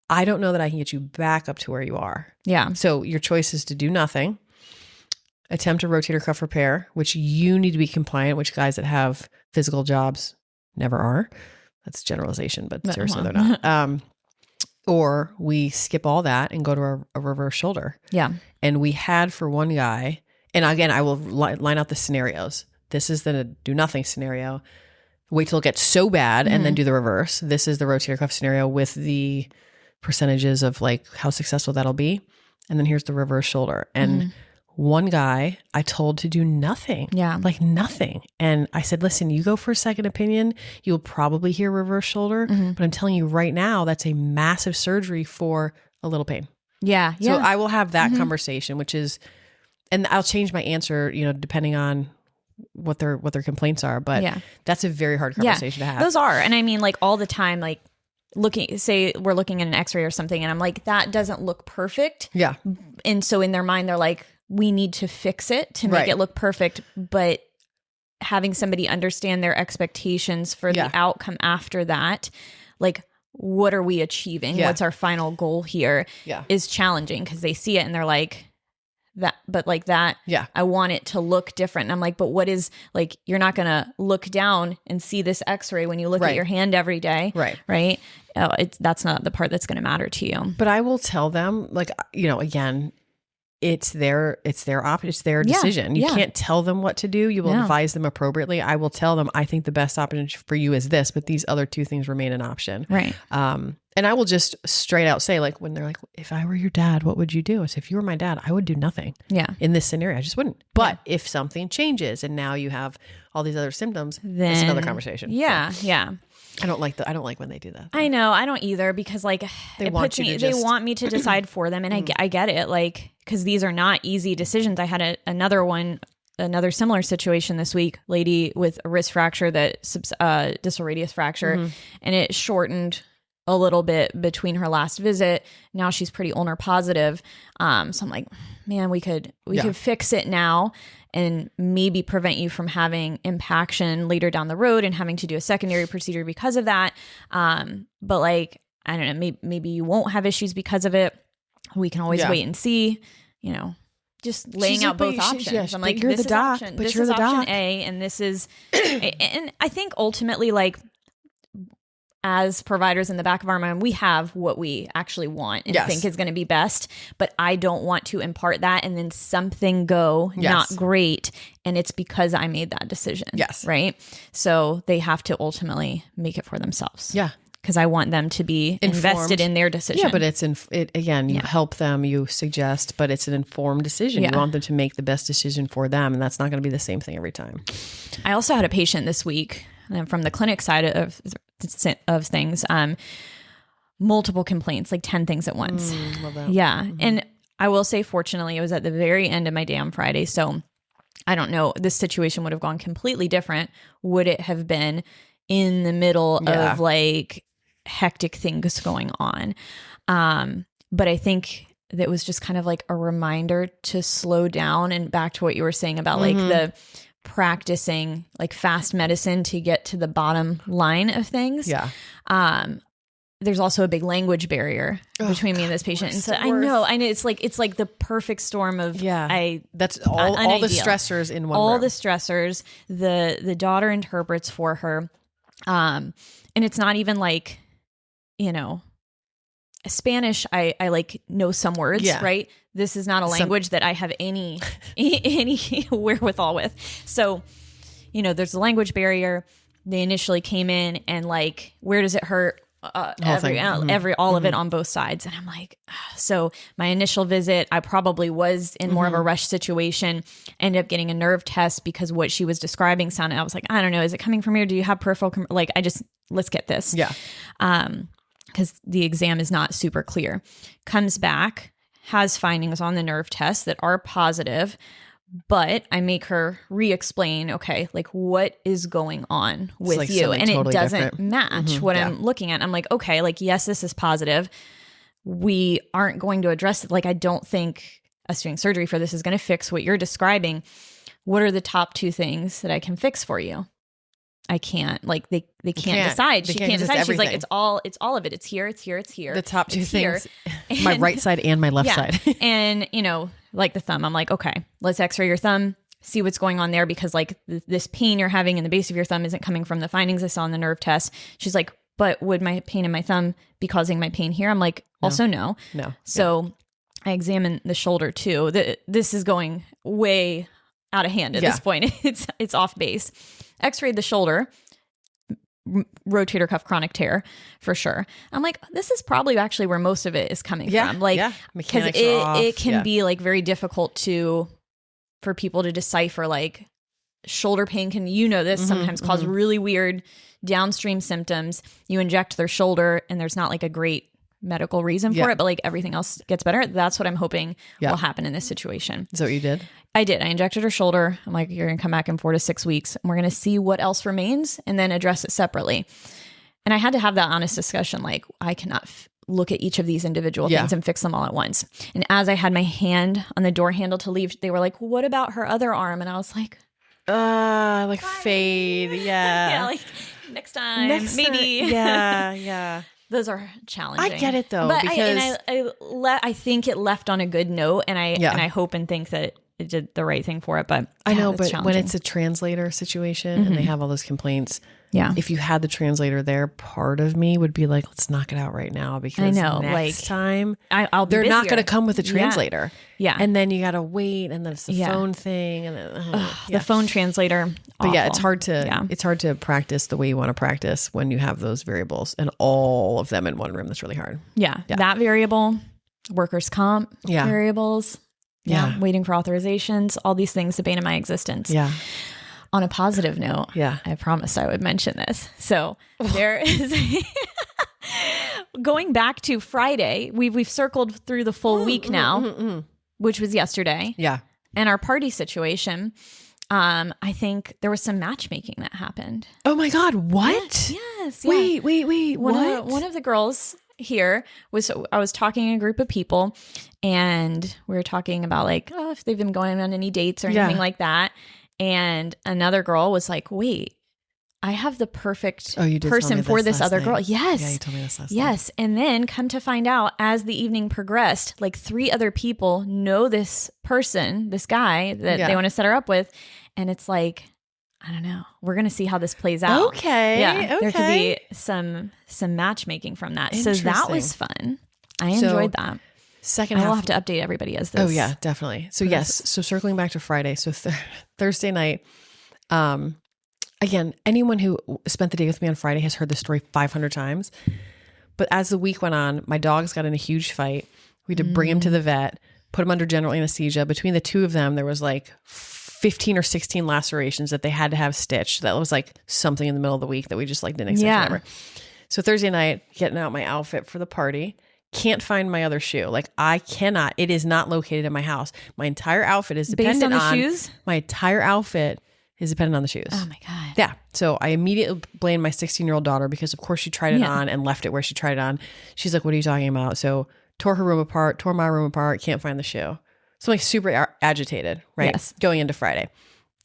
Speaker 2: I don't know that I can get you back up to where you are. Yeah. So your choice is to do nothing, attempt a rotator cuff repair, which you need to be compliant, which guys that have physical jobs never are. That's generalization, but seriously, they're not. Or we skip all that and go to a reverse shoulder. Yeah. And we had for one guy, and again, I will line out the scenarios. This is the do nothing scenario. Wait till it gets so bad and then do the reverse. This is the rotator cuff scenario with the percentages of like how successful that'll be. And then here's the reverse shoulder. And one guy I told to do nothing. Yeah. Like nothing. And I said, listen, you go for a second opinion. You'll probably hear reverse shoulder. But I'm telling you right now, that's a massive surgery for a little pain. Yeah. So I will have that conversation, which is, and I'll change my answer, depending on what their complaints are. But that's a very hard conversation to have.
Speaker 1: Those are. And I mean, like all the time, like say we're looking at an x-ray or something and I'm like, that doesn't look perfect. Yeah. And so in their mind, they're like, we need to fix it to make it look perfect. But having somebody understand their expectations for the outcome after that, like, what are we achieving? What's our final goal here is challenging because they see it and they're like, that, but like that, I want it to look different. And I'm like, but what is like, you're not going to look down and see this x-ray when you look at your hand every day. Right. That's not the part that's going to matter to you.
Speaker 2: But I will tell them, like, again, it's their decision. You can't tell them what to do. You will advise them appropriately. I will tell them, I think the best option for you is this, but these other two things remain an option. Right. And I will just straight out say, like, when they're like, if I were your dad, what would you do? I say, if you were my dad, I would do nothing. Yeah. In this scenario, I just wouldn't. But if something changes and now you have all these other symptoms, then that's another conversation. Yeah. So. Yeah. I don't like when they do that.
Speaker 1: I know. I don't either because like they want me to decide for them. And I get it. Like, cause these are not easy decisions. I had another similar situation this week, lady with a wrist fracture that distal radius fracture and it shortened a little bit between her last visit. Now she's pretty ulnar positive. So I'm like, man, we could fix it now and maybe prevent you from having impaction later down the road and having to do a secondary procedure because of that. But like, I don't know, maybe you won't have issues because of it. We can always wait and see, just laying out both options. I'm like,
Speaker 2: you're the doc, but you're the doc.
Speaker 1: Option A, and this is, and I think ultimately, like, as providers in the back of our mind, we have what we actually want and think is going to be best, but I don't want to impart that and then something go not great. And it's because I made that decision.
Speaker 2: Yes.
Speaker 1: Right. So they have to ultimately make it for themselves.
Speaker 2: Yeah.
Speaker 1: Because I want them to be invested in their decision.
Speaker 2: Yeah, but you help them, you suggest, but it's an informed decision. You want them to make the best decision for them, and that's not going to be the same thing every time.
Speaker 1: I also had a patient this week from the clinic side of things, multiple complaints, like 10 things at once.
Speaker 2: Love that.
Speaker 1: Yeah. Mm-hmm. And I will say, fortunately, it was at the very end of my day on Friday. So I don't know, this situation would have gone completely different. Would it have been in the middle of like hectic things going on? But I think that was just kind of like a reminder to slow down, and back to what you were saying about like the practicing like fast medicine to get to the bottom line of things.
Speaker 2: Yeah.
Speaker 1: There's also a big language barrier between me and this patient. And so I know it's like the perfect storm of
Speaker 2: that's all the stressors in one room.
Speaker 1: All the stressors. The daughter interprets for her. And it's not even like, Spanish, I like know some words, right? This is not a language that I have any wherewithal with. So, there's a language barrier. They initially came in and like, where does it hurt? All of it on both sides. And I'm like, so my initial visit, I probably was in more of a rush situation, ended up getting a nerve test because what she was describing sounded, I was like, I don't know, is it coming from here? Do you have peripheral? Let's get this.
Speaker 2: Yeah.
Speaker 1: Because the exam is not super clear. Comes back, has findings on the nerve test that are positive, but I make her re-explain, okay, like what is going on with like you? And totally it doesn't match what I'm looking at. I'm like, okay, like, yes, this is positive. We aren't going to address it. Like, I don't think us doing surgery for this is going to fix what you're describing. What are the top 2 things that I can fix for you? I can't, like, they can't decide. She can't decide. She's like, it's all of it. It's here. It's here. It's here.
Speaker 2: The top 2 things, my right side and my left side.
Speaker 1: And, like the thumb, I'm like, okay, let's x-ray your thumb, see what's going on there. Because like this pain you're having in the base of your thumb isn't coming from the findings I saw in the nerve test. She's like, but would my pain in my thumb be causing my pain here? I'm like, also no. So I examine the shoulder too. This is going way out of hand at this point. It's off base. X-rayed the shoulder, rotator cuff chronic tear for sure. I'm like, this is probably actually where most of it is coming from. Like, because it can be like very difficult for people to decipher. Like, shoulder pain can, this sometimes cause really weird downstream symptoms. You inject their shoulder and there's not like a great medical reason for it, but like everything else gets better. That's what I'm hoping will happen in this situation.
Speaker 2: Is that what you did?
Speaker 1: I did. I injected her shoulder. I'm like, you're going to come back in 4 to 6 weeks and we're going to see what else remains and then address it separately. And I had to have that honest discussion. Like, I cannot look at each of these individual things and fix them all at once. And as I had my hand on the door handle to leave, they were like, what about her other arm? And I was like,
Speaker 2: fade. Yeah.
Speaker 1: Like next time, maybe.
Speaker 2: Yeah.
Speaker 1: Those are challenging.
Speaker 2: I get it though,
Speaker 1: but
Speaker 2: because
Speaker 1: I think it left on a good note, and I hope and think that it did the right thing for it. But
Speaker 2: I know, but when it's a translator situation and they have all those complaints, if you had the translator there, part of me would be like, let's knock it out right now, because I know, next time they're not going to come with a translator. Yeah. And then you got to wait, and then it's the phone thing, and then
Speaker 1: the phone translator.
Speaker 2: But it's hard to practice the way you want to practice when you have those variables and all of them in one room. That's really hard.
Speaker 1: Yeah. That variable, workers' comp variables. Yeah. Waiting for authorizations, all these things, the bane of my existence. Yeah. On a positive note, I promised I would mention this. So there is going back to Friday, we've circled through the full week now, which was yesterday. Yeah. And our party situation, I think there was some matchmaking that happened.
Speaker 2: Oh my God. What?
Speaker 1: Yes.
Speaker 2: Wait.
Speaker 1: What? One of the girls here I was talking to a group of people, and we were talking about like, oh, if they've been going on any dates or anything like that. And another girl was like, wait, I have the perfect person for this other girl. Yes.
Speaker 2: Yeah, you told me this last night.
Speaker 1: Yes. And then come to find out, as the evening progressed, like 3 other people know this person, this guy that they want to set her up with. And it's like, I don't know. We're going to see how this plays out.
Speaker 2: Okay.
Speaker 1: Yeah. There could be some matchmaking from that. So that was fun. I enjoyed that.
Speaker 2: Second half.
Speaker 1: I will have to update everybody as this.
Speaker 2: Oh yeah, definitely. So yes. So circling back to Friday. So Thursday night, again, anyone who spent the day with me on Friday has heard this story 500 times. But as the week went on, my dogs got in a huge fight. We had to bring him to the vet, put him under general anesthesia. Between the 2 of them, there was like 15 or 16 lacerations that they had to have stitched. That was like something in the middle of the week that we just like didn't expect ever. So Thursday night, getting out my outfit for the party. Can't find my other shoe. Like I cannot. It is not located in my house. My entire outfit is dependent
Speaker 1: based on the shoes.
Speaker 2: My entire outfit is dependent on the shoes.
Speaker 1: Oh my God.
Speaker 2: Yeah. So I immediately blamed my 16-year-old daughter because of course she tried it on and left it where she tried it on. She's like, what are you talking about? So tore her room apart, tore my room apart, can't find the shoe. So I'm like super agitated, right? Yes. Going into Friday.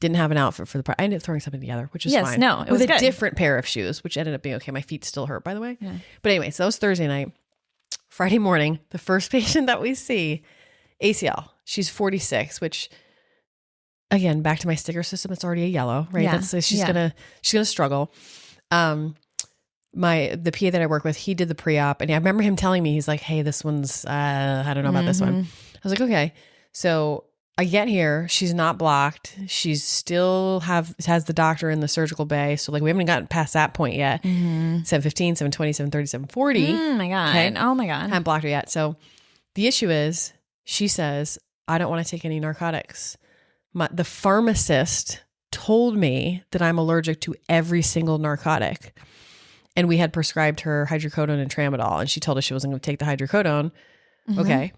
Speaker 2: Didn't have an outfit for the party. I ended up throwing something together, which is fine.
Speaker 1: No, it was
Speaker 2: with a different pair of shoes, which ended up being okay. My feet still hurt, by the way. Yeah. But anyway, so that was Thursday night. Friday morning, the first patient that we see, ACL. She's 46, which again, back to my sticker system, it's already a yellow, right? Yeah. She's gonna struggle. The PA that I work with, he did the pre-op, and I remember him telling me, he's like, hey, this one's I don't know about this one. I was like, okay. So I get here, she's not blocked. She's still has the doctor in the surgical bay. So like we haven't gotten past that point yet. 7:15, 7:20, 7:30, 7:40.
Speaker 1: Oh my God. Okay? Oh my God.
Speaker 2: I haven't blocked her yet. So the issue is, she says, I don't want to take any narcotics. The pharmacist told me that I'm allergic to every single narcotic. And we had prescribed her hydrocodone and tramadol. And she told us she wasn't going to take the hydrocodone. Okay.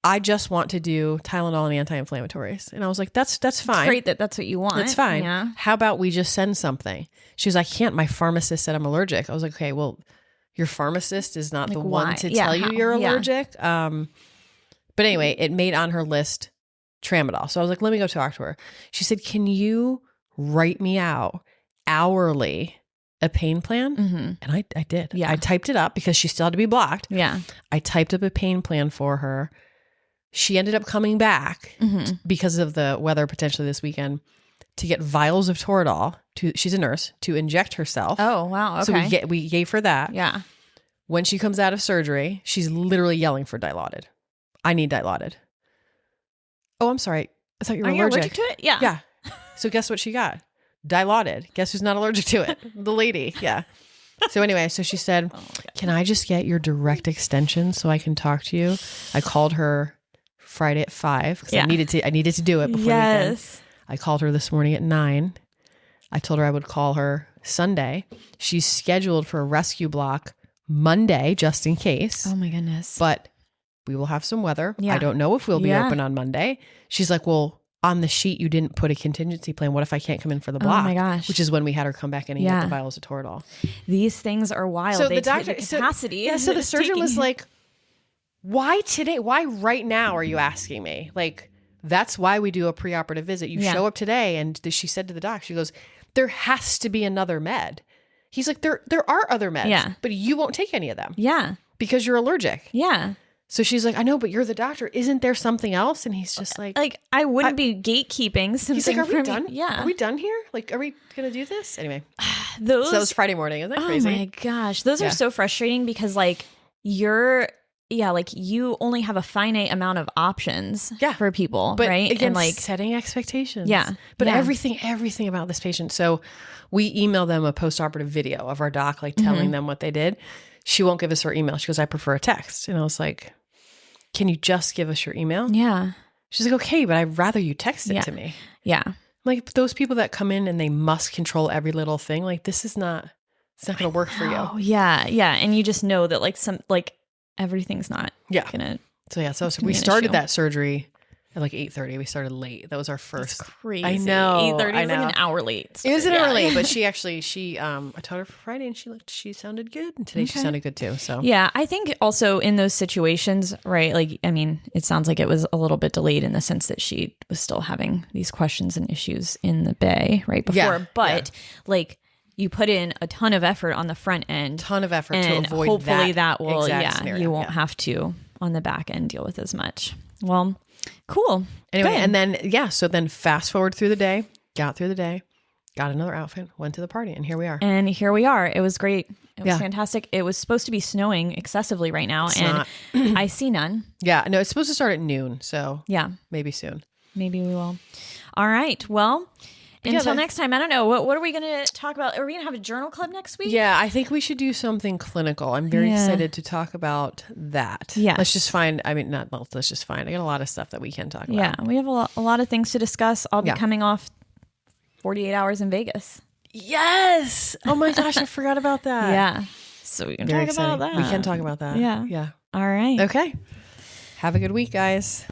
Speaker 2: I just want to do Tylenol and anti-inflammatories. And I was like, that's fine.
Speaker 1: It's great that that's what you want.
Speaker 2: That's fine.
Speaker 1: Yeah.
Speaker 2: How about we just send something? She was like, I can't. My pharmacist said I'm allergic. I was like, okay, well, your pharmacist is not like, the one to tell you you're allergic. But anyway, it made on her list tramadol. So I was like, let me go talk to her. She said, can you write me out hourly a pain plan? And I did. Yeah. I typed it up because she still had to be blocked. Yeah. I typed up a pain plan for her. She ended up coming back because of the weather potentially this weekend to get vials of Toradol. She's a nurse, to inject herself.
Speaker 1: Oh, wow. Okay.
Speaker 2: So we gave her that. Yeah. When she comes out of surgery, she's literally yelling for Dilaudid. I need Dilaudid. Oh, I'm sorry. I thought you were allergic
Speaker 1: to it? Yeah.
Speaker 2: Yeah. So guess what she got? Dilaudid. Guess who's not allergic to it? The lady. Yeah. So anyway, so she said, can I just get your direct extension so I can talk to you? I called her Friday at 5 because I needed to do it before the weekend. I called her this morning at 9. I told her I would call her Sunday. She's scheduled for a rescue block Monday, just in case.
Speaker 1: Oh my goodness.
Speaker 2: But we will have some weather. Yeah. I don't know if we'll be open on Monday. She's like, well, on the sheet, you didn't put a contingency plan. What if I can't come in for the block?
Speaker 1: Oh my gosh.
Speaker 2: Which is when we had her come back in and get the vials of Toradol.
Speaker 1: These things are wild.
Speaker 2: So
Speaker 1: they
Speaker 2: the doctor,
Speaker 1: take the capacity.
Speaker 2: So the surgeon was like, why today? Why right now are you asking me? Like, that's why we do a preoperative visit. You show up today. And she said to the doc, she goes, there has to be another med. He's like, there are other meds, but you won't take any of them. Yeah. Because you're allergic. Yeah. So she's like, I know, but you're the doctor. Isn't there something else? And he's just like,
Speaker 1: I wouldn't be gatekeeping something.
Speaker 2: He's like, are we done?
Speaker 1: Yeah.
Speaker 2: Are we done here? Like, are we going to do this? Anyway. So that was Friday morning. Isn't that crazy?
Speaker 1: Oh my gosh. Those are so frustrating because like you only have a finite amount of options for people,
Speaker 2: but
Speaker 1: right?
Speaker 2: Again,
Speaker 1: and like
Speaker 2: setting expectations.
Speaker 1: Yeah.
Speaker 2: But everything about this patient. So we emailed them a post-operative video of our doc, like telling them what they did. She won't give us her email. She goes, I prefer a text. And I was like, can you just give us your email? Yeah. She's like, okay, but I'd rather you text it to me. Yeah. Like those people that come in and they must control every little thing. Like it's not going to work for you.
Speaker 1: Oh yeah. Yeah. And you just know that like everything's not gonna.
Speaker 2: So we started that surgery At like 8:30. We started late. That was our first.
Speaker 1: That's crazy.
Speaker 2: I know.
Speaker 1: 8:30 is like an hour late.
Speaker 2: It was an hour late, but I taught her for Friday and she sounded good. And today she sounded good too. So
Speaker 1: yeah, I think also in those situations, right? Like, I mean, it sounds like it was a little bit delayed in the sense that she was still having these questions and issues in the bay right before. Yeah, but like, you put in a ton of effort on the front end.
Speaker 2: To avoid
Speaker 1: hopefully that will,
Speaker 2: scenario.
Speaker 1: You won't have to on the back end deal with as much. Well, cool.
Speaker 2: Anyway, good. And then, so then fast forward through the day, got through the day, got another outfit, went to the party, and here we are. It was great. It was fantastic. It was supposed to be snowing excessively right now, and I see none. Yeah, no, it's supposed to start at noon, so
Speaker 1: yeah,
Speaker 2: maybe soon.
Speaker 1: Maybe we will. All right, well... Until next time, I don't know. What are we going to talk about? Are we going to have a journal club next week?
Speaker 2: Yeah, I think we should do something clinical. I'm very excited to talk about that.
Speaker 1: Yeah.
Speaker 2: Let's just find, I got a lot of stuff that we can talk about.
Speaker 1: Yeah, we have a lot of things to discuss. I'll be coming off 48 hours in Vegas.
Speaker 2: Yes. Oh my gosh, I forgot about that.
Speaker 1: Yeah. So we can talk about that.
Speaker 2: We can talk about that.
Speaker 1: Yeah.
Speaker 2: Yeah.
Speaker 1: All right.
Speaker 2: Okay. Have a good week, guys.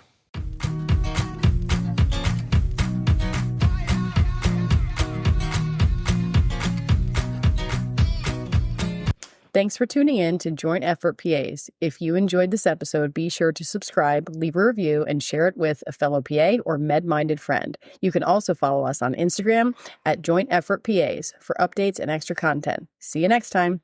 Speaker 2: Thanks for tuning in to Joint Effort PAs. If you enjoyed this episode, be sure to subscribe, leave a review, and share it with a fellow PA or med-minded friend. You can also follow us on Instagram at Joint Effort PAs for updates and extra content. See you next time.